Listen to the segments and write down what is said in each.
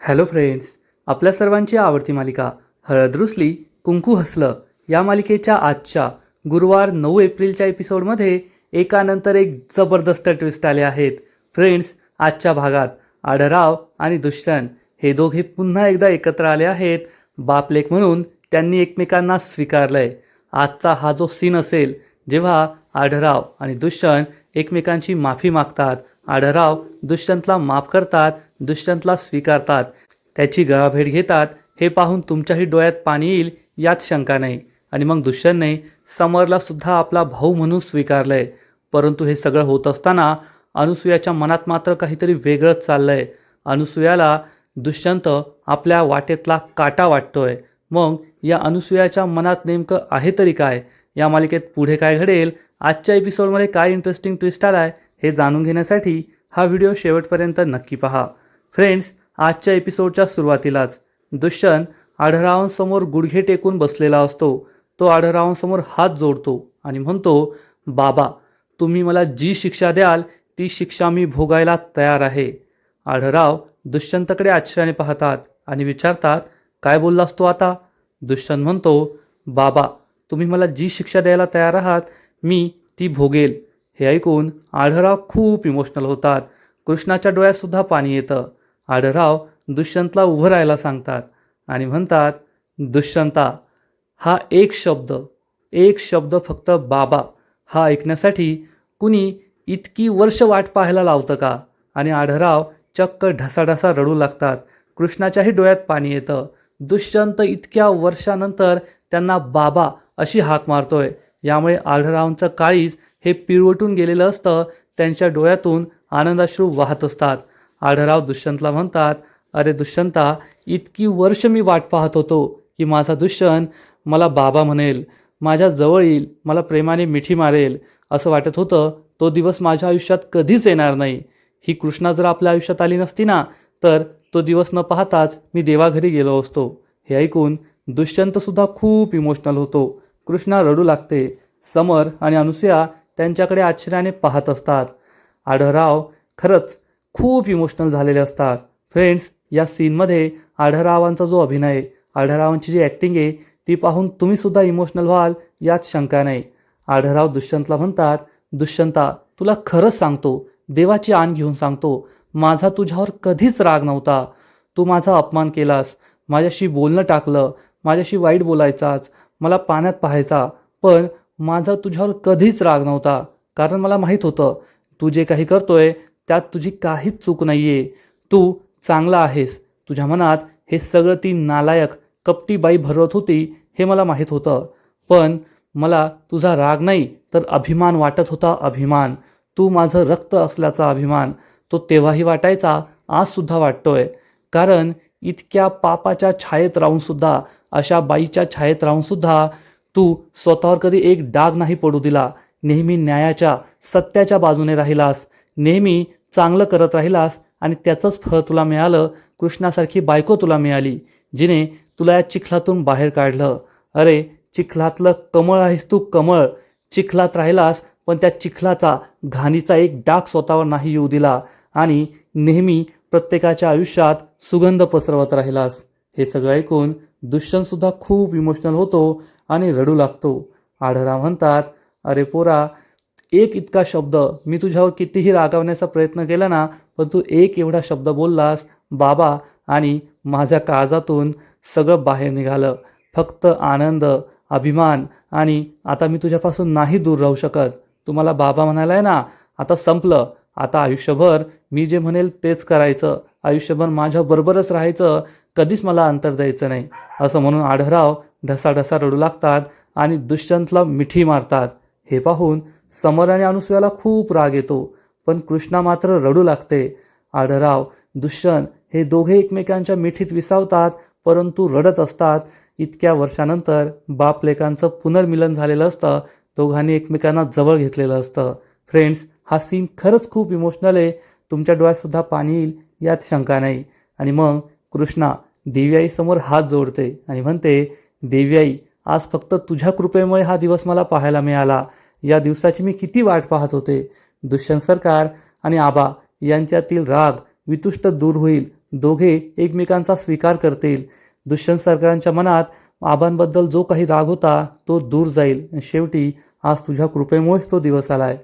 Hello friends, आपल्या सर्वांची आवडती मालिका हळद रुसली कुंकू हसलं या मालिकेच्या आजच्या गुरुवार 9 एप्रिलच्या एपिसोडमध्ये एकानंतर एक जबरदस्त ट्विस्ट आले आहेत. फ्रेंड्स, आजच्या भागात आढराव आणि दुष्यंत हे दोघे पुन्हा एकदा एकत्र आले आहेत. बापलेक म्हणून त्यांनी एकमेकांना स्वीकारलंय. आजचा हा जो सीन असेल जेव्हा आढराव आणि दुष्यंत एकमेकांची माफी मागतात, आढराव दुष्यंतला माफ करतात, दुष्यंतला स्वीकारतात, त्याची गळाभेट घेतात, हे पाहून तुमच्याही डोळ्यात पाणी येईल यात शंका नाही. आणि मग दुष्यंतने समरला सुद्धा आपला भाऊ म्हणून स्वीकारलंय. परंतु हे सगळं होत असताना अनुसूयाच्या मनात मात्र काहीतरी वेगळंच चाललंय. अनुसूयाला दुष्यंत आपल्या वाटेतला काटा वाटतोय. मग या अनुसूयाच्या मनात नेमकं आहे तरी काय? या मालिकेत पुढे काय घडेल, आजच्या एपिसोडमध्ये काय इंटरेस्टिंग ट्विस्ट आलाय हे जाणून घेण्यासाठी हा व्हिडिओ शेवटपर्यंत नक्की पहा. फ्रेंड्स, आजच्या एपिसोडच्या सुरुवातीलाच दुष्यंत आढळरावांसमोर गुडघे टेकून बसलेला असतो. तो आढळरावांसमोर हात जोडतो आणि म्हणतो, बाबा, तुम्ही मला जी शिक्षा द्याल ती शिक्षा मी भोगायला तयार आहे. आढळराव दुष्यंतकडे आश्चर्याने पाहतात आणि विचारतात, काय बोललास तू आता? दुष्यंत म्हणतो, बाबा, तुम्ही मला जी शिक्षा द्यायला तयार आहात मी ती भोगेल. हे ऐकून आढळराव खूप इमोशनल होतात. कृष्णाच्या डोळ्यातसुद्धा पाणी येतं. आढळराव दुष्यंतला उभं राहायला सांगतात आणि म्हणतात, दुष्यंता, हा एक शब्द फक्त बाबा हा ऐकण्यासाठी कुणी इतकी वर्ष वाट पाहायला लावतं का? आणि आढळराव चक्क ढसाढसा रडू लागतात. कृष्णाच्याही डोळ्यात पाणी येतं. दुष्यंत इतक्या वर्षानंतर त्यांना बाबा अशी हाक मारतोय. यामुळे आढळरावांचं काळीज हे पिळवटून गेलेलं असतं. त्यांच्या डोळ्यातून आनंदाश्रू वाहत असतात. आढळराव दुष्यंतला म्हणतात, अरे दुष्यंता, इतकी वर्ष मी वाट पाहत होतो की माझा दुष्यंत मला बाबा म्हणेल, माझ्या जवळ येईल, मला प्रेमाने मिठी मारेल. असं वाटत होतं तो दिवस माझ्या आयुष्यात कधीच येणार नाही. ही कृष्णा जर आपल्या आयुष्यात आली नसती ना, तर तो दिवस न पाहताच मी देवाघरी गेलो असतो. हे ऐकून दुष्यंतसुद्धा खूप इमोशनल होतो. कृष्णा रडू लागते. समर आणि अनुसूया त्यांच्याकडे आश्चर्याने पाहत असतात. आढळराव खरंच खूप इमोशनल झालेले असतात. फ्रेंड्स, या सीनमध्ये आढळरावांचा जो अभिनय, आढळरावांची जी ॲक्टिंग आहे ती पाहून तुम्हीसुद्धा इमोशनल व्हाल यात शंका नाही. आढळराव दुष्यंतला म्हणतात, दुष्यंता, तुला खरंच सांगतो, देवाची आण घेऊन सांगतो, माझा तुझ्यावर कधीच राग नव्हता. तू माझा अपमान केलास, माझ्याशी बोलणं टाकलं, माझ्याशी वाईट बोलायचाच, मला पाण्यात पाहायचा, पण माझा तुझ्यावर कधीच राग नव्हता. कारण मला माहीत होतं तू जे काही करतोय त्यात तुझी काहीच चूक नाही आहे. तू चांगला आहेस. तुझ्या मनात हे सगळं ती नालायक कपटी बाई भरवत होती हे मला माहीत होतं. पण मला तुझा राग नाही तर अभिमान वाटत होता. अभिमान, तू माझं रक्त असल्याचा अभिमान. तो तेव्हाही वाटायचा, आजसुद्धा वाटतोय. कारण इतक्या पापाच्या छायेत राहूनसुद्धा, अशा बाईच्या छायेत राहूनसुद्धा तू स्वतःवर कधी एक डाग नाही पडू दिला. नेहमी न्यायाच्या, सत्याच्या बाजूने राहिलास, नेहमी चांगलं करत राहिलास आणि त्याचंच फळ तुला मिळालं. कृष्णासारखी बायको तुला मिळाली, जिने तुला या चिखलातून बाहेर काढलं. अरे, चिखलातलं कमळ आहेस तू, कमळ. चिखलात राहिलास पण त्या चिखलाचा, घाणीचा एक डाग स्वतःवर नाही येऊ दिला आणि नेहमी प्रत्येकाच्या आयुष्यात सुगंध पसरवत राहिलास. हे सगळं ऐकून दुष्यंतसुद्धा खूप इमोशनल होतो आणि रडू लागतो. आढळराव म्हणतात, अरे पोरा, एक इतका शब्द मी तुझ्यावर कितीही रागावण्याचा प्रयत्न केला ना, पण तू एक एवढा शब्द बोललास बाबा, आणि माझ्या काळजातून सगळं बाहेर निघालं. फक्त आनंद, अभिमान, आणि आता मी तुझ्यापासून नाही दूर राहू शकत. तू मला बाबा म्हणायला आहे ना, आता संपलं. आता आयुष्यभर मी जे म्हणेल तेच करायचं, आयुष्यभर माझ्याबरोबरच राहायचं, कधीच मला अंतर द्यायचं नाही. असं म्हणून आढळराव ढसाढसा रडू लागतात आणि दुष्यंतला मिठी मारतात. हे पाहून समर आणि अनुसूयाला खूप राग येतो, पण कृष्णा मात्र रडू लागते. आढळराव, दुष्यंत हे दोघे एकमेकांच्या मिठीत विसावतात, परंतु रडत असतात. इतक्या वर्षानंतर बापलेकांचं पुनर्मिलन झालेलं असतं. दोघांनी एकमेकांना जवळ घेतलेलं असतं. फ्रेंड्स, हा सीन खरंच खूप इमोशनल आहे. तुमच्या डोळ्यातसुद्धा पाणी येईल यात शंका नाही. आणि मग कृष्णा देवीआईसमोर हात जोडते आणि म्हणते, देवीआई, आज फक्त तुझ्या कृपेमुळे हा दिवस मला पाहायला मिळाला. या दिवसाची मी किती वाट पाहत होते. दुष्यंत सरकार आणि आबा यांच्यातील राग वितुष्ट दूर होईल, दोघे एकमेकांचा स्वीकार करतील. दुष्यंत सरकारांच्या मनात आबांबद्दल जो काही राग होता तो दूर जाईल. शेवटी आज तुझ्या कृपेमुळेच तो दिवस आलाय.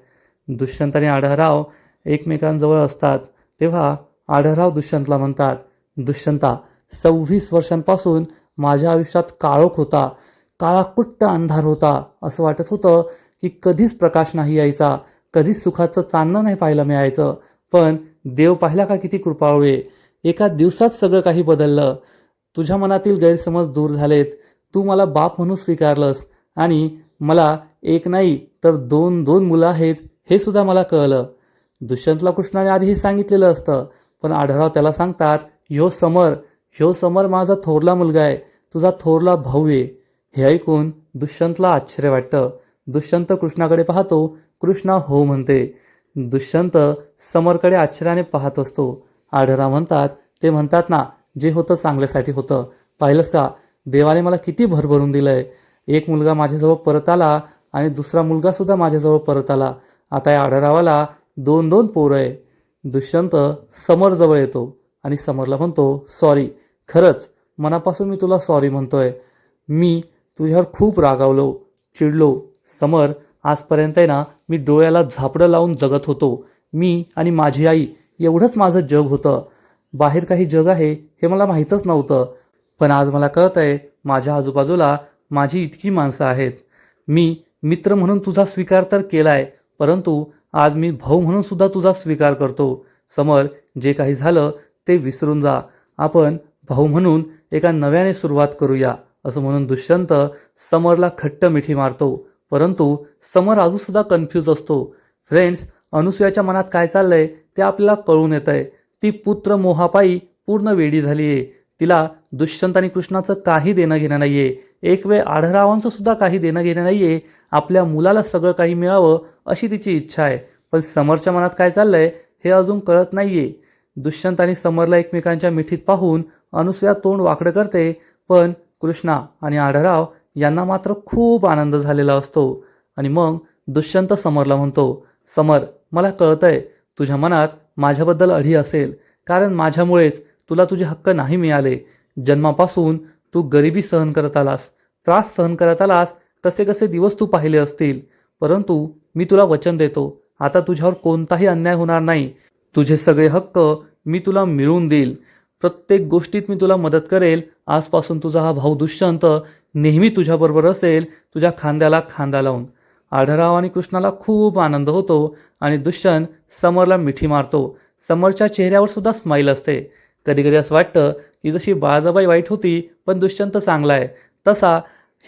दुष्यंत आणि आढळराव एकमेकांजवळ असतात तेव्हा आढळराव दुष्यंतला म्हणतात, दुष्यंता, 26 वर्षांपासून माझ्या आयुष्यात काळोख होता, काळाकुट्ट अंधार होता. असं वाटत होतं की कधीच प्रकाश नाही यायचा, कधीच सुखाचं चांदणं नाही पाहायला मिळायचं. पण देव पाहिला का किती कृपाळू आहे. एका दिवसात सगळं काही बदललं. तुझ्या मनातील गैरसमज दूर झालेत. तू मला बाप म्हणून स्वीकारलंस आणि मला एक नाही तर दोन मुलं आहेत हे सुद्धा मला कळलं. दुष्यंतला कृष्णाने आधी हे सांगितलेलं असतं, पण आढळराव त्याला सांगतात, ह्यो समर माझा थोरला मुलगा आहे, तुझा थोरला भाऊ आहे. हे ऐकून दुष्यंतला आश्चर्य वाटतं. दुष्यंत कृष्णाकडे पाहतो, कृष्णा हो म्हणते. दुष्यंत समरकडे आश्चर्याने पाहत असतो. आढळराव म्हणतात, ते म्हणतात ना, जे होतं चांगल्यासाठी होतं. पाहिलंस का, देवाने मला किती भरभरून दिलंय. एक मुलगा माझ्याजवळ परत आला आणि दुसरा मुलगा सुद्धा माझ्याजवळ परत आला. आता या आढळरावाला 2 पोरं आहे. दुष्यंत समरजवळ येतो आणि समरला म्हणतो, सॉरी, खरंच मनापासून मी तुला सॉरी म्हणतोय. मी तुझ्यावर खूप रागावलो, चिडलो. समर, आजपर्यंत आहे ना, मी डोळ्याला झापडं लावून जगत होतो. मी आणि माझी आई एवढंच माझं जग होतं. बाहेर काही जग आहे हे मला माहीतच नव्हतं. पण आज मला कळत आहे, माझ्या आजूबाजूला माझी इतकी माणसं आहेत. मी मित्र म्हणून तुझा स्वीकार तर केलाय, परंतु आज मी भाऊ म्हणून सुद्धा तुझा स्वीकार करतो. समर, जे काही झालं ते विसरून जा. आपण भाऊ म्हणून एका नव्याने सुरुवात करूया. असं म्हणून दुष्यंत समरला खट्ट मिठी मारतो. परंतु समर अजूनसुद्धा कन्फ्यूज असतो. फ्रेंड्स, अनुसूयाच्या मनात काय चाललंय ते आपल्याला कळून येतंय. ती पुत्र मोहापायी पूर्ण वेडी झाली आहे. तिला दुष्यंत आणि कृष्णाचं काही देणं घेणं नाहीये. एक वेळ आढळरावांचं सुद्धा काही देणं घेणं नाहीये. आपल्या मुलाला सगळं काही मिळावं अशी तिची इच्छा आहे. पण समरच्या मनात काय चाललंय हे अजून कळत नाहीये. दुष्यंत आणि समरला एकमेकांच्या मिठीत पाहून अनुसूया तोंड वाकडं करते, पण कृष्णा आणि आढळराव यांना मात्र खूप आनंद झालेला असतो. आणि मग दुष्यंत समरला म्हणतो, समर, मला कळतंय तुझ्या मनात माझ्याबद्दल अढी असेल, कारण माझ्यामुळेच तुला तुझे हक्क नाही मिळाले. जन्मापासून तू गरिबी सहन करत आलास, त्रास सहन करत आलास, कसे कसे दिवस तू पाहिले असतील. परंतु मी तुला वचन देतो, आता तुझ्यावर कोणताही अन्याय होणार नाही. तुझे सगळे हक्क मी तुला मिळवून देईल. प्रत्येक गोष्टीत मी तुला मदत करेल. आजपासून तुझा हा भाऊ दुष्यंत नेहमी तुझ्याबरोबर असेल, तुझ्या खांद्याला खांदा लावून. आढळराव आणि कृष्णाला खूप आनंद होतो आणि दुष्यंत समरला मिठी मारतो. समरच्या चेहऱ्यावर सुद्धा स्माईल असते. कधी कधी असं वाटतं की जशी बाळाबाई वाईट होती पण दुष्यंत चांगला आहे, तसा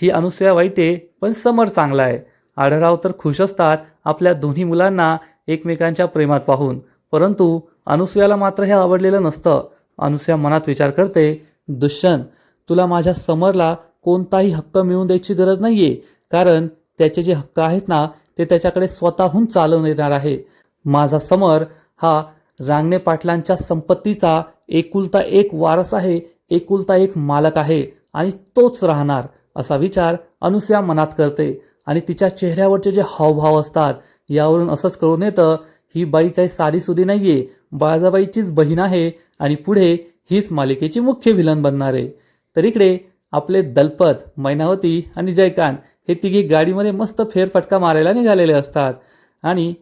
ही अनुसूया वाईट आहे पण समर चांगला आहे. आढळराव तर खुश असतात आपल्या दोन्ही मुलांना एकमेकांच्या प्रेमात पाहून. परंतु अनुसूयाला मात्र हे आवडलेलं नसतं. अनुसूया मनात विचार करते, दुष्यंत, तुला माझ्या समरला कोणताही हक्क मिळवून द्यायची गरज नाहीये, कारण त्याचे जे हक्क आहेत ना ते त्याच्याकडे स्वतःहून चालवून येणार आहे. माझा समर हा रांगणे पाटलांच्या संपत्तीचा एकुलता एक वारस आहे, एकुलता एक मालक आहे आणि तोच राहणार, असा विचार अनुसूया मनात करते. आणि तिच्या चेहऱ्यावरचे जे हावभाव असतात यावरून असंच कळून येतं, ही बाई काही साधीसुधी नाहीये, बाळाबाईचीच बहीण आहे आणि पुढे हीच मालिकेची मुख्य व्हिलन बनणार आहे. तर इकडे आपले दलपत, मैनावती आणि जयकांत हे तिघे गाडीमध्ये मस्त फेरफटका मारायला निघालेले असतात. आणि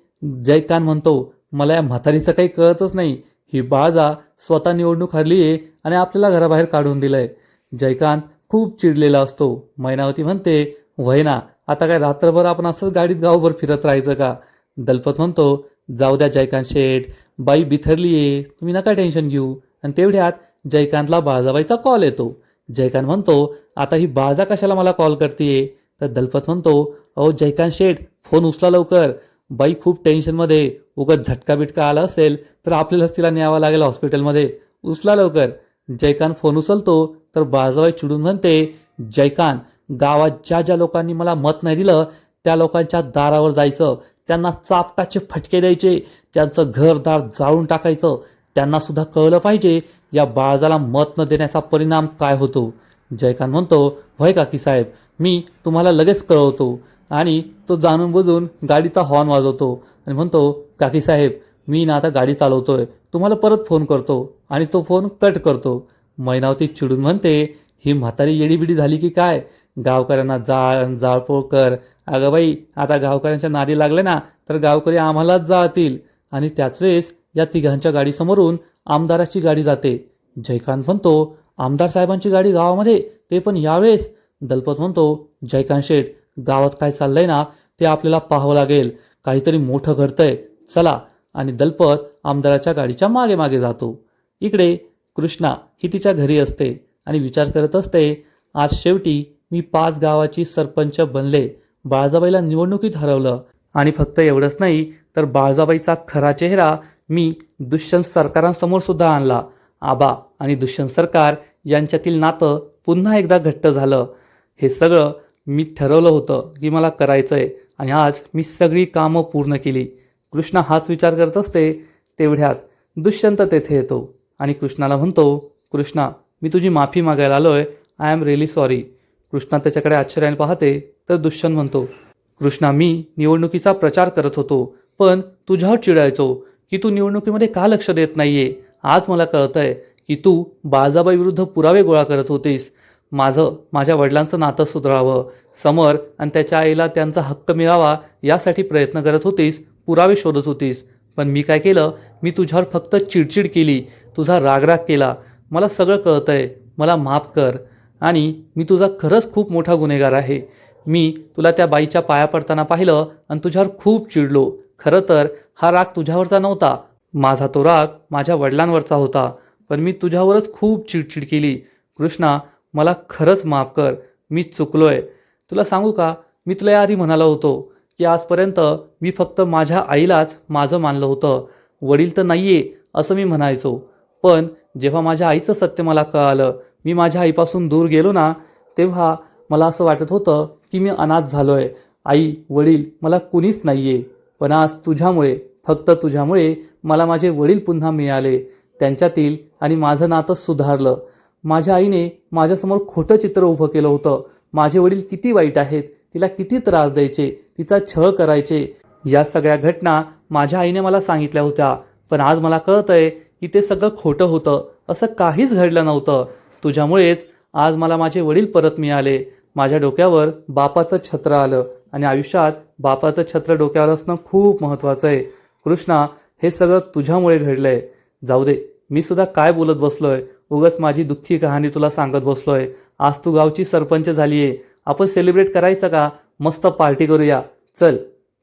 जयकांत म्हणतो, मला या म्हातारीचं काही कळतच नाही. ही बाळजा स्वतः निवडणूक हरली आहे आणि आपल्याला घराबाहेर काढून दिलंय. जयकांत खूप चिडलेला असतो. मैनावती म्हणते, वय ना, आता काय रात्रभर आपण असंच गाडीत गावभर फिरत राहायचं का. दलपत म्हणतो, जाऊ द्या जयकांत शेठ, बाई बिथरली आहे, तुम्ही नका टेन्शन घेऊ. आणि तेवढ्यात जयकांतला बाळजाबाईचा कॉल येतो. जयकांत म्हणतो, आता ही बाळजा कशाला मला कॉल करते. तर दलपत म्हणतो, अहो जयकांत शेठ, फोन उचला लवकर, बाई खूप टेन्शनमध्ये, उगाच झटका बिटका आला असेल तर आपल्यालाच तिला न्यावं लागेल हॉस्पिटलमध्ये, उचला लवकर. जयकांत फोन उचलतो तर बाळजाबाई चिडून म्हणते, जयकांत, गावात ज्या ज्या लोकांनी मला मत नाही दिलं त्या लोकांच्या दारावर जायचं, त्यांना चापटाचे फटके द्यायचे, त्यांचं घरदार जाळून टाकायचं. त्यांना सुद्धा कळलं पाहिजे या बाळजाला मत न देण्याचा परिणाम काय होतो. जयकांत म्हणतो, होय काकी साहेब, मी तुम्हाला लगेच कळवतो. आणि तो जाणून बुजून गाडीचा हॉर्न वाजवतो आणि म्हणतो, काकी साहेब, मी ना आता गाडी चालवतोय, तुम्हाला परत फोन करतो. आणि तो फोन कट करतो. मैनावती चिडून म्हणते, ही म्हातारी येडीबिडी झाली की काय? गावकऱ्यांना जाळपोळ कर. अगं बाई, आता गावकऱ्यांच्या नादी लागले ना तर गावकरी आम्हालाच जाळतील. आणि त्याच वेळेस या तिघांच्या गाडीसमोरून आमदाराची गाडी जाते. जयकांत म्हणतो, आमदार साहेबांची गाडी गावामध्ये, ते पण यावेळेस? दलपत म्हणतो, जयकांत शेठ, गावात काय चाललंय ना ते आपल्याला पाहावं लागेल. काहीतरी मोठं घडतंय, चला. आणि दलपत आमदाराच्या गाडीच्या मागे मागे जातो. इकडे कृष्णा ही तिच्या घरी असते आणि विचार करत असते, आज शेवटी मी 5 गावाची सरपंच बनले. बाळजाबाईला निवडणुकीत हरवलं. आणि फक्त एवढंच नाही तर बाळजाबाईचा खरा चेहरा मी दुष्यंत सरकारांसमोर सुद्धा आणला. आबा आणि दुष्यंत सरकार यांच्यातील नातं पुन्हा एकदा घट्ट झालं. हे सगळं मी ठरवलं होतं की मला करायचंय आणि आज मी सगळी कामं पूर्ण केली. कृष्णा हाच विचार करत असते. तेवढ्यात दुष्यंत तेथे येतो आणि कृष्णाला म्हणतो, कृष्णा, मी तुझी माफी मागायला आलोय. I am really sorry. Krishna त्याच्याकडे आश्चर्याने पाहते तर दुष्यंत म्हणतो, कृष्णा, मी निवडणुकीचा प्रचार करत होतो पण तुझ्यावर चिडायचो की तू निवडणुकीमध्ये का लक्ष देत नाहीये. आज मला कळतंय की तू बाळजाबाई विरुद्ध पुरावे गोळा करत होतीस. माझ्या वडिलांचं नातं सुधारावं, समर आणि त्याच्या आईला त्यांचा हक्क मिळावा यासाठी प्रयत्न करत होतीस, पुरावे शोधत होतीस. पण मी काय केलं? मी तुझ्यावर फक्त चिडचिड केली, तुझा रागराग केला. मला सगळं कळतंय, मला माफ कर. आणि मी तुझा खरंच खूप मोठा गुन्हेगार आहे. मी तुला त्या बाईच्या पाया पडताना पाहिलं आणि तुझ्यावर खूप चिडलो. खरं तर हा राग तुझ्यावरचा नव्हता, माझा तो राग माझ्या वडिलांवरचा होता. पण मी तुझ्यावरच खूप चिडचिड केली. कृष्णा, मला खरंच माफ कर, मी चुकलोय. तुला सांगू का, मी तुला याआधी म्हणालो होतो की आजपर्यंत मी फक्त माझ्या आईलाच माझं मानलं होतं. वडील तर नाहीये असं मी म्हणायचो. पण जेव्हा माझ्या आईचं सत्य मला कळालं, मी माझ्या आईपासून दूर गेलो ना, तेव्हा मला असं वाटत होतं की मी अनाथ झालोय. आई वडील मला कुणीच नाहीये. पण आज तुझ्यामुळे, फक्त तुझ्यामुळे मला माझे वडील पुन्हा मिळाले. त्यांच्यातील आणि माझं नातं सुधारलं. माझ्या आईने माझ्यासमोर खोटं चित्र उभं केलं होतं. माझे वडील किती वाईट आहेत, तिला किती त्रास द्यायचे, तिचा छळ करायचे. या सगळ्या घटना माझ्या आईने मला सांगितल्या होत्या. पण आज मला कळतंय की ते सगळं खोटं होतं. असं काहीच घडलं नव्हतं. तुझ्यामुळेच आज मला माझे वडील परत मिळाले. माझ्या डोक्यावर बापाचं छत्र आलं आणि आयुष्यात बापाचं छत्र डोक्यावर असणं खूप महत्त्वाचं आहे. कृष्णा, हे सगळं तुझ्यामुळे घडलंय. जाऊ दे, मी सुद्धा काय बोलत बसलोय, उगाच माझी दुःखी कहाणी तुला सांगत बसलोय. आज तू गावची सरपंच झालीये, आपण सेलिब्रेट करायचं का? मस्त पार्टी करूया, चल.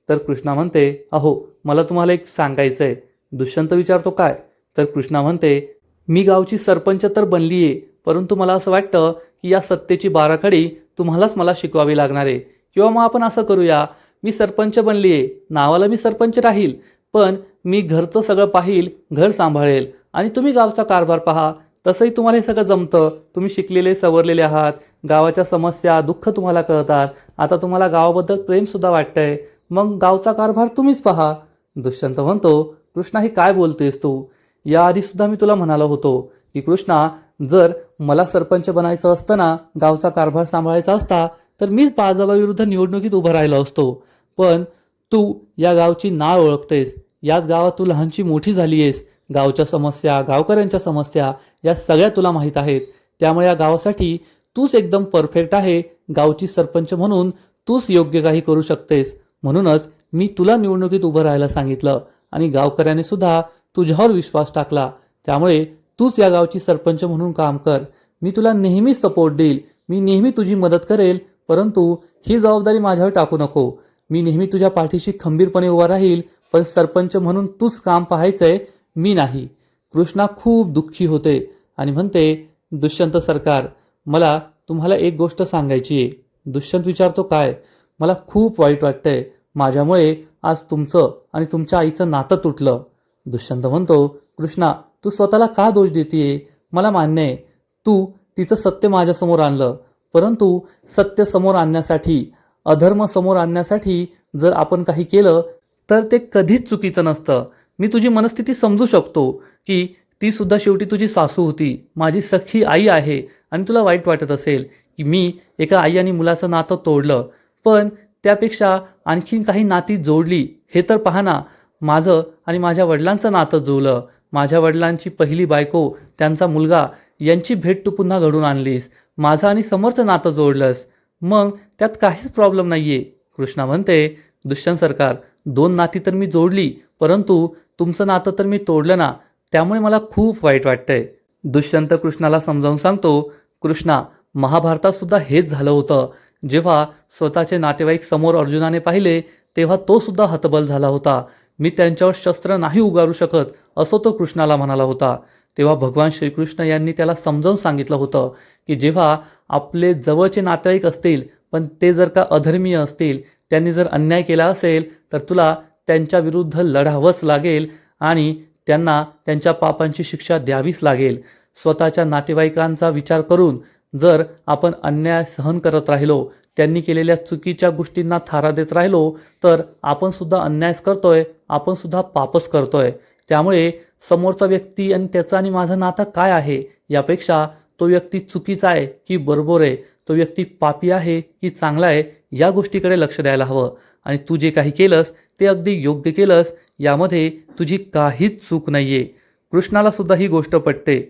तर कृष्णा म्हणते, अहो, मला तुम्हाला एक सांगायचंय. दुष्यंत विचारतो, काय? तर कृष्णा म्हणते, मी गावची सरपंच तर बनलीये, परंतु मला असं वाटतं की या सत्तेची बाराखडी तुम्हालाच मला शिकवावी लागणार आहे. किंवा मग आपण असं करूया, मी सरपंच बनलीये, नावाला मी सरपंच राहील, पण मी घरचं सगळं पाहील, घर सांभाळेल आणि तुम्ही गावचा कारभार पहा. तसंही तुम्हाला हे सगळं जमतं. तुम्ही शिकलेले सवरलेले आहात. गावाच्या समस्या दुःख तुम्हाला कळतात. आता तुम्हाला गावाबद्दल प्रेमसुद्धा वाटतंय. मग गावचा कारभार तुम्हीच पहा. दुष्यंत म्हणतो, कृष्णा, हे काय बोलतेस तू? याआधी सुद्धा मी तुला म्हणालो होतो की कृष्णा, जर मला सरपंच बनायचं असतं ना, गावचा कारभार सांभाळायचा असता, तर मीच बाळजाबाईविरुद्ध निवडणुकीत उभं राहिलो असतो. पण तू या गावची नाळ ओळखतेस. याच गावात तू लहानची मोठी झाली आहेस. गावच्या समस्या, गावकऱ्यांच्या समस्या या सगळ्या तुला माहीत आहेत. त्यामुळे या गावासाठी तूच एकदम परफेक्ट आहे. गावची सरपंच म्हणून तूच योग्य काही करू शकतेस. म्हणूनच मी तुला निवडणुकीत उभं राहायला सांगितलं आणि गावकऱ्यांनी सुद्धा तुझ्यावर विश्वास टाकला. त्यामुळे तूच या गावची सरपंच म्हणून काम कर. मी तुला नेहमी सपोर्ट देईल, मी नेहमी तुझी मदत करेल. परंतु ही जबाबदारी माझ्यावर टाकू नको. मी नेहमी तुझ्या पाठीशी खंबीरपणे उभा राहील, पण सरपंच म्हणून तूच काम पाहायचंय, मी नाही. कृष्णा खूप दुःखी होते आणि म्हणते, दुष्यंत सरकार, मला तुम्हाला एक गोष्ट सांगायची आहे. दुष्यंत विचारतो, काय? मला खूप वाईट वाटतंय. माझ्यामुळे आज तुमचं आणि तुमच्या आईचं नातं तुटलं. दुष्यंत म्हणतो, कृष्णा, तू स्वतःला का दोष देतीये? मला मान्य आहे, तू तिचं सत्य माझ्यासमोर आणलं. परंतु सत्य समोर आणण्यासाठी, अधर्म समोर आणण्यासाठी जर आपण काही केलं तर ते कधीच चुकीचं नसतं. मी तुझी मनस्थिती समजू शकतो की ती सुद्धा शेवटी तुझी सासू होती, माझी सख्खी आई आहे आणि तुला वाईट वाटत असेल की मी एका आई आणि मुलाचं नातं तोडलं. पण त्यापेक्षा आणखीन काही नाती जोडली. हे तर पहा ना, माझं आणि माझ्या वडिलांचं नातं जुळलं. माझ्या वडिलांची पहिली बायको, त्यांचा मुलगा यांची भेट तू पुन्हा घडवून आणलीस. माझं आणि समोरचं नातं जोडलंस. मग त्यात काहीच प्रॉब्लेम नाही आहे. कृष्णा म्हणते, दुष्यंत सरकार, 2 नाती तर मी जोडली, परंतु तुमचं नातं तर मी तोडलं ना, त्यामुळे मला खूप वाईट वाटतंय. दुष्यंत कृष्णाला समजावून सांगतो, कृष्णा, महाभारतात सुद्धा हेच झालं होतं. जेव्हा स्वतःचे नातेवाईक समोर अर्जुनाने पाहिले तेव्हा तो सुद्धा हतबल झाला होता. मी त्यांच्यावर शस्त्र नाही उगारू शकत असं तो कृष्णाला म्हणाला होता. तेव्हा भगवान श्रीकृष्ण यांनी त्याला समजावून सांगितलं होतं की जेव्हा आपले जवळचे नातेवाईक असतील पण ते जर का अधर्मीय असतील, त्यांनी जर अन्याय केला असेल तर तुला त्यांच्या विरुद्ध लढावंच लागेल आणि त्यांना त्यांच्या पापांची शिक्षा द्यावीच लागेल. स्वतःच्या नातेवाईकांचा विचार करून जर आपण अन्याय सहन करत राहिलो, त्यांनी केलेल्या चुकीच्या गोष्टींना थारा देत राहिलो, तर आपण सुद्धा अन्यायच करतोय, आपण सुद्धा पापच करतोय. त्यामुळे समोरचा व्यक्ती आणि त्याचं आणि माझं नातं काय आहे यापेक्षा तो व्यक्ती चुकीचा आहे की बरोबर आहे, तो व्यक्ती पापी आहे की चांगला आहे, या गोष्टीकडे लक्ष द्यायला हवं. आणि तू जे काही केलंस ते अगदी योग्य केलंस, यामध्ये तुझी काहीच चूक नाहीये. कृष्णाला सुद्धा ही गोष्ट पटते.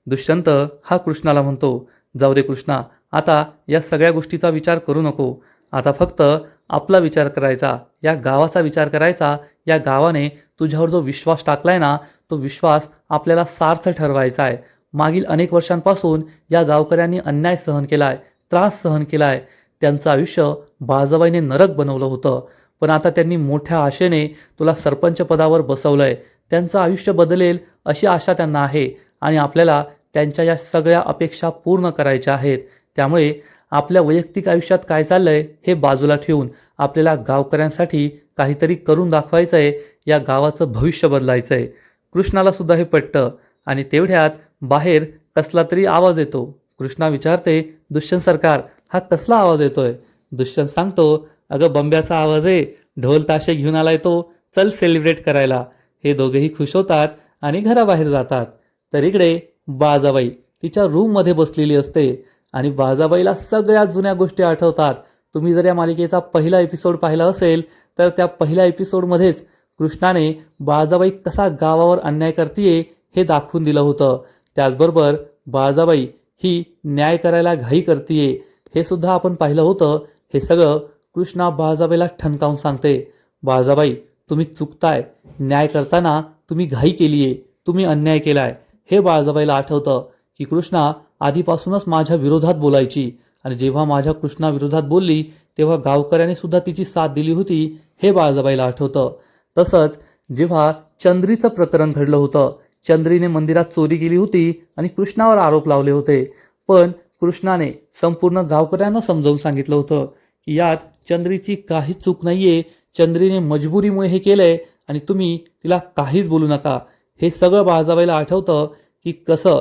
दुष्यंत हा कृष्णाला म्हणतो, जाऊ दे कृष्णा, आता या सगळ्या गोष्टीचा विचार करू नको. आता फक्त आपला विचार करायचा, या गावाचा विचार करायचा. या गावाने तुझ्यावर जो विश्वास टाकलाय ना, तो विश्वास आपल्याला सार्थ ठरवायचा आहे. मागील अनेक वर्षांपासून या गावकऱ्यांनी अन्याय सहन केलाय, त्रास सहन केलाय. त्यांचं आयुष्य बाळजाबाईने नरक बनवलं होतं, पण आता त्यांनी मोठ्या आशेने तुला सरपंच पदावर बसवलंय. त्यांचं आयुष्य बदलेल अशी आशा त्यांना आहे आणि आपल्याला त्यांच्या या सगळ्या अपेक्षा पूर्ण करायच्या आहेत. त्यामुळे आपल्या वैयक्तिक आयुष्यात काय चाललंय हे बाजूला ठेवून आपल्याला गावकऱ्यांसाठी काहीतरी करून दाखवायचं आहे, या गावाचं भविष्य बदलायचं आहे. कृष्णाला सुद्धा हे पटतं आणि तेवढ्यात बाहेर कसला तरी आवाज येतो. कृष्णा विचारते, दुष्यंत सरकार, हा कसला आवाज येतोय? दुष्यंत सांगतो, अगं बंब्याचा आवाज आहे, ढोल ताशे घेऊन आलाय तो, चल सेलिब्रेट करायला. हे दोघेही खुश होतात आणि घराबाहेर जातात. तर इकडे बाळजाबाई तिच्या रूममध्ये बसलेली असते आणि बाळजाबाईला सगळ्या जुन्या गोष्टी आठवतात. तुम्ही जर या मालिकेचा पहिला एपिसोड पाहिला असेल तर त्या पहिल्या एपिसोडमध्येच कृष्णाने बाळजाबाई कसा गावावर अन्याय करतीये हे दाखवून दिलं होतं. त्याचबरोबर बाळजाबाई ही न्याय करायला घाई करतीये हे सुद्धा आपण पाहिलं होतं. हे सगळं कृष्णा बाळजाबाईला ठणकावून सांगते, बाळजाबाई तुम्ही चुकताय, न्याय करताना तुम्ही घाई केलीये, तुम्ही अन्याय केलाय. हे बाळजाबाईला आठवतं की कृष्णा आधीपासूनच माझ्या विरोधात बोलायची आणि जेव्हा माझ्या कृष्णा विरोधात बोलली तेव्हा गावकऱ्याने सुद्धा तिची साथ दिली होती, हे बाळजाबाईला आठवतं. तसंच जेव्हा चंद्रीचं प्रकरण घडलं होतं, चंद्रीने मंदिरात चोरी केली होती आणि कृष्णावर आरोप लावले होते, पण कृष्णाने संपूर्ण गावकऱ्यांना समजावून सांगितलं होतं की यात चंद्रीची काहीच चूक नाहीये, चंद्रीने मजबुरीमुळे हे केलंय आणि तुम्ही तिला काहीच बोलू नका. हे सगळं बाळजाबाईला आठवतं की कसं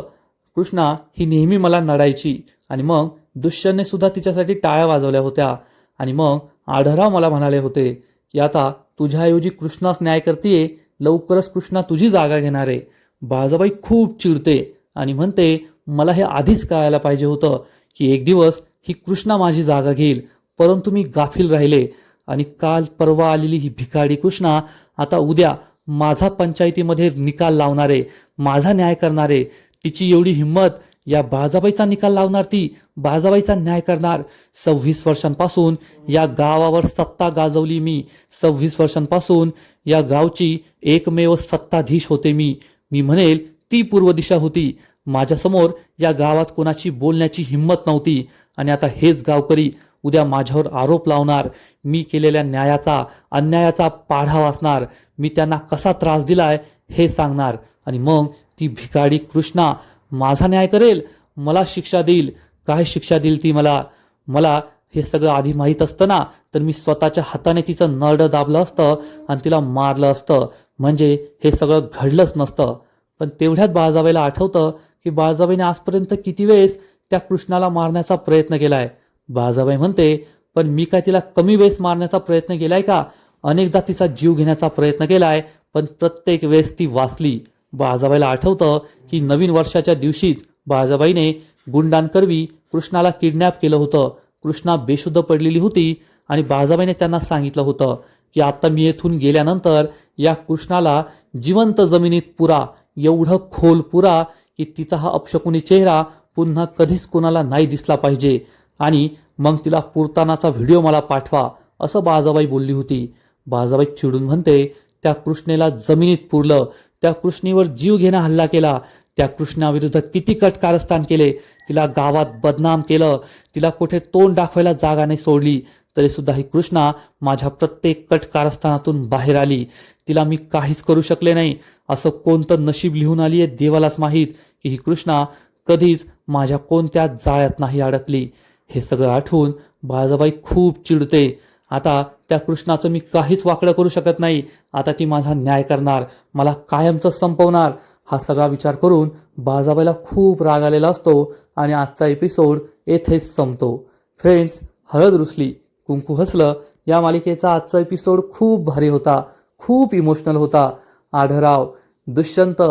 कृष्णा ही नेहमी मला नडायची आणि मग दुष्यंतने सुद्धा तिच्यासाठी टाळ्या वाजवल्या होत्या आणि मग आढळराव मला म्हणाले होते की आता तुझ्याऐवजी कृष्णाच न्याय करतीये, लवकरच कृष्णा तुझी जागा घेणार आहे. बाळजाबाई खूप चिडते आणि म्हणते, मला हे आधीच कळायला पाहिजे होतं की एक दिवस ही कृष्णा माझी जागा घेईल, परंतु मी गाफील राहिले आणि काल परवा आलेली ही भिकाडी कृष्णा आता उद्या माझा पंचायतीमध्ये निकाल लावणारे, माझा न्याय करणारे. तिची एवढी हिंमत, या बाळजाबाईचा निकाल लावणार, ती बाळजाबाईचा न्याय करणार. 26 वर्षांपासून या गावावर सत्ता गाजवली मी, 26 वर्षांपासून या गावची एकमेव सत्ताधीश होते मी. मी म्हणेल ती पूर्व दिशा होती. माझ्यासमोर या गावात कोणाची बोलण्याची हिंमत नव्हती आणि आता हेच गावकरी उद्या माझ्यावर आरोप लावणार. मी केलेल्या न्यायाचा अन्यायाचा पाढा वाचणार, मी त्यांना कसा त्रास दिलाय हे सांगणार आणि मग ती भिकाडी कृष्णा माझा न्याय करेल, मला शिक्षा देईल. काय शिक्षा देईल ती मला हे सगळं आधी माहीत असतं ना, तर मी स्वतःच्या हाताने तिचं नरडं दाबलं असतं आणि तिला मारलं असतं, म्हणजे हे सगळं घडलंच नसतं. पण तेवढ्यात बाळजाबाईला आठवतं की बाळजाबाईने आजपर्यंत किती वेळेस त्या कृष्णाला मारण्याचा प्रयत्न केलाय. बाळजाबाई म्हणते, पण मी काय तिला कमी वेळेस मारण्याचा प्रयत्न केलाय का? अनेकदा तिचा जीव घेण्याचा प्रयत्न केलाय, पण प्रत्येक वेळेस ती वाचली. बाळजाबाईला आठवतं की नवीन वर्षाच्या दिवशीच बाळजाबाईने गुंडांकरवी कृष्णाला किडनॅप केलं होतं. कृष्णा बेशुद्ध पडलेली होती आणि बाळजाबाईने त्यांना सांगितलं होतं की आता मी येथून गेल्यानंतर या कृष्णाला जिवंत जमिनीत पुरा, एवढं खोल पुरा की तिचा हा अपशकुनी चेहरा पुन्हा कधीच कोणाला नाही दिसला पाहिजे, आणि मग तिला पुरतानाचा व्हिडिओ मला पाठवा, असं बाळाजाबाई बोलली होती. बाळाजाबाई चिडून म्हणते, त्या कृष्णेला जमिनीत पुरलं, त्या कृष्णेवर जीव घेणा हल्ला केला, त्या कृष्णाविरुद्ध किती कट कारस्थान केले, तिला गावात बदनाम केलं, तिला कुठे तोंड दाखवायला जागा नाही सोडली, तरी सुद्धा ही कृष्णा माझ्या प्रत्येक कट कारस्थानातून बाहेर आली. तिला मी काहीच करू शकले नाही. असं कोणतं नशीब लिहून आली आहे देवालाच माहीत की ही कृष्णा कधीच माझ्या कोणत्या जाळ्यात नाही अडकली. हे सगळं आठवून बाळाजाबाई खूप चिडते. आता त्या कृष्णाचं मी काहीच वाकडं करू शकत नाही. आता ती माझा न्याय करणार, मला कायमचं संपवणार. हा सगळा विचार करून बाळाजाबाईला खूप राग आलेला असतो आणि आजचा एपिसोड येथेच संपतो. फ्रेंड्स, हळद रुसली कुंकू हसलं या मालिकेचा आजचा एपिसोड खूप भारी होता, खूप इमोशनल होता. आढळराव, दुष्यंत,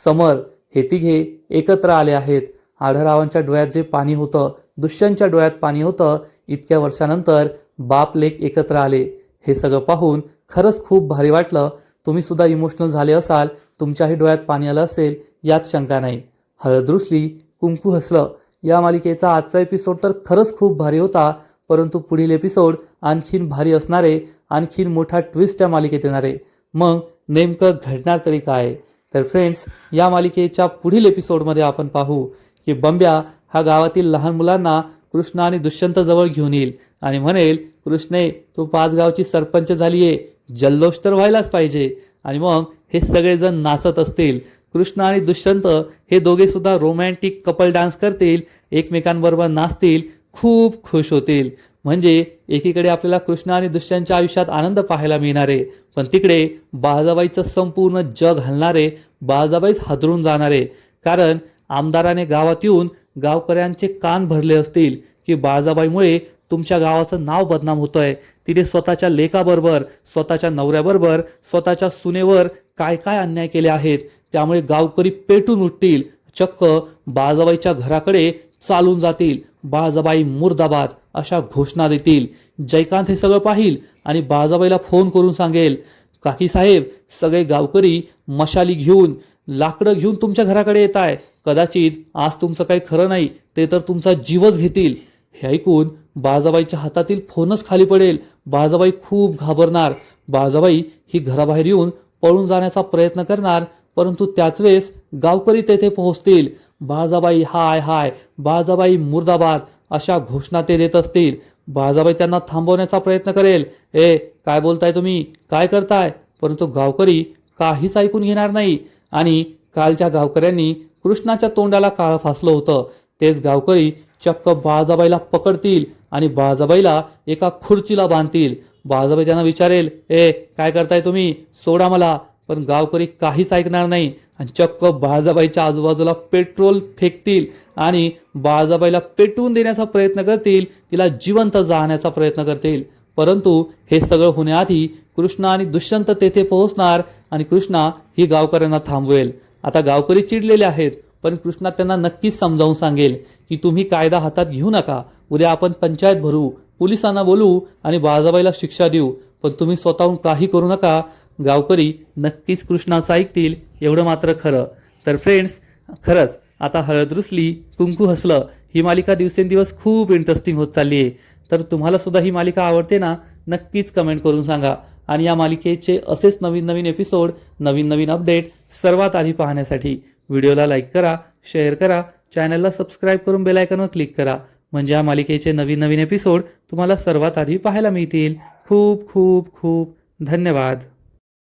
समर हे तिघे एकत्र आले आहेत. आढळरावांच्या डोळ्यात जे पाणी होतं, दुष्यंतच्या डोळ्यात पाणी होतं. इतक्या वर्षानंतर बाप लेक एकत्र आले. हे सगळं पाहून खरंच खूप भारी वाटलं. तुम्ही सुद्धा इमोशनल झाले असाल, तुमच्याही डोळ्यात पाणी आलं असेल यात शंका नाही. हळद रुसली कुंकू हसलं या मालिकेचा आजचा एपिसोड तर खरंच खूप भारी होता, परंतु पुढील एपिसोड आणखीन भारी असणारे, आणखीन मोठा ट्विस्ट या मालिकेत येणारे. मग नेमकं घडणार तरी काय? तर फ्रेंड्स, या मालिकेच्या पुढील एपिसोडमध्ये आपण पाहू की बंब्या हा गावातील लहान मुलांना कृष्ण आणि दुष्यंत जवळ घेऊन येईल आणि म्हणेल, कृष्णे तू 5 गावची सरपंच झालीये, जल्लोष तर व्हायलाच पाहिजे. आणि मग हे सगळेजण नाचत असतील. कृष्ण आणि दुष्यंत हे दोघे सुद्धा रोमॅन्टिक कपल डान्स करतील, एकमेकांबरोबर नाचतील, खूप खुश होतील. म्हणजे एकीकडे आपल्याला कृष्ण आणि दुष्यंतच्या आयुष्यात आनंद पाहायला मिळणार आहे, पण तिकडे बाळाजाबाईचं संपूर्ण जग हलणारे, बाळाजाबाईच हादरून जाणारे. कारण आमदाराने गावात येऊन गावकऱ्यांचे कान भरले असतील की बाळाजाबाईमुळे तुमच्या गावाचं नाव बदनाम होतंय. तिने स्वतःच्या लेकाबरोबर, स्वतःच्या नवऱ्याबरोबर, स्वतःच्या सुनेवर काय काय अन्याय केले आहेत. त्यामुळे गावकरी पेटून उठतील, चक्क बाळाजाबाईच्या घराकडे चालून जातील. बाळाजाबाई मुर्दाबाद अशा घोषणा देतील. जयकांत हे सगळं पाहिल आणि बाळाजाबाईला फोन करून सांगेल, काकी साहेब, सगळे गावकरी मशाली घेऊन, लाकडं घेऊन तुमच्या घराकडे येत आहे. कदाचित आज तुमचं काही खरं नाही, ते तर तुमचा जीवच घेतील. हे ऐकून बाळाजाबाईच्या हातातील फोनच खाली पडेल. बाळाजाबाई खूप घाबरणार. बाळाजाबाई ही घराबाहेर येऊन पळून जाण्याचा प्रयत्न करणार, परंतु त्याच वेळेस गावकरी तेथे पोहोचतील. बाळाजाबाई हाय हाय, बाळाजाबाई मुर्दाबाद अशा घोषणा ते देत असतील. बाळाजाबाई त्यांना थांबवण्याचा प्रयत्न करेल. काय बोलताय तुम्ही, काय करताय? परंतु गावकरी काहीच ऐकून घेणार नाही. आणि कालच्या गावकऱ्यांनी कृष्णाच्या तोंडाला काळं फासलं होतं, तेच गावकरी चक्क बाळाजाबाईला पकडतील आणि बाळाजाबाईला एका खुर्चीला बांधतील. बाळाजाबाई त्यांना विचारेल, काय करताय तुम्ही, सोडा मला. पण गावकरी काहीच ऐकणार नाही आणि चक्क बाळाजाबाईच्या आजूबाजूला पेट्रोल फेकतील आणि बाळाजाबाईला पेटवून देण्याचा प्रयत्न करतील, तिला जिवंत जाळण्याचा प्रयत्न करतील. परंतु हे सगळं होण्याआधी कृष्णा आणि दुष्यंत तेथे पोहोचणार आणि कृष्णा ही गावकऱ्यांना थांबवेल. आता गावकरी चिडलेले आहेत, पण कृष्णा त्यांना नक्कीच समजावून सांगेल की तुम्ही कायदा हातात घेऊ नका. उद्या आपण पंचायत भरू, पोलिसांना बोलू आणि बाळाजाबाईला शिक्षा देऊ, पण तुम्ही स्वतःहून काही करू नका. गावकरी नक्कीच कृष्णाचं ऐकतील, एवढं मात्र खरं. तर फ्रेंड्स, खरंच आता हळद रुसली कुंकू हसलं ही मालिका दिवसेंदिवस खूप इंटरेस्टिंग होत चालली आहे. तर तुम्हाला सुद्धा ही मालिका आवडते ना? नक्कीच कमेंट करून सांगा. आणि या मालिकेचे असेच नवीन नवीन एपिसोड, नवीन नवीन अपडेट सर्वात आधी पाहण्यासाठी व्हिडिओला लाईक करा, शेअर करा, चॅनलला सबस्क्राईब करून बेल आयकॉनवर क्लिक करा. म्हणजे या मालिकेचे नवीन नवीन एपिसोड तुम्हाला सर्वात आधी पाहायला मिळतील. खूप खूप खूप धन्यवाद.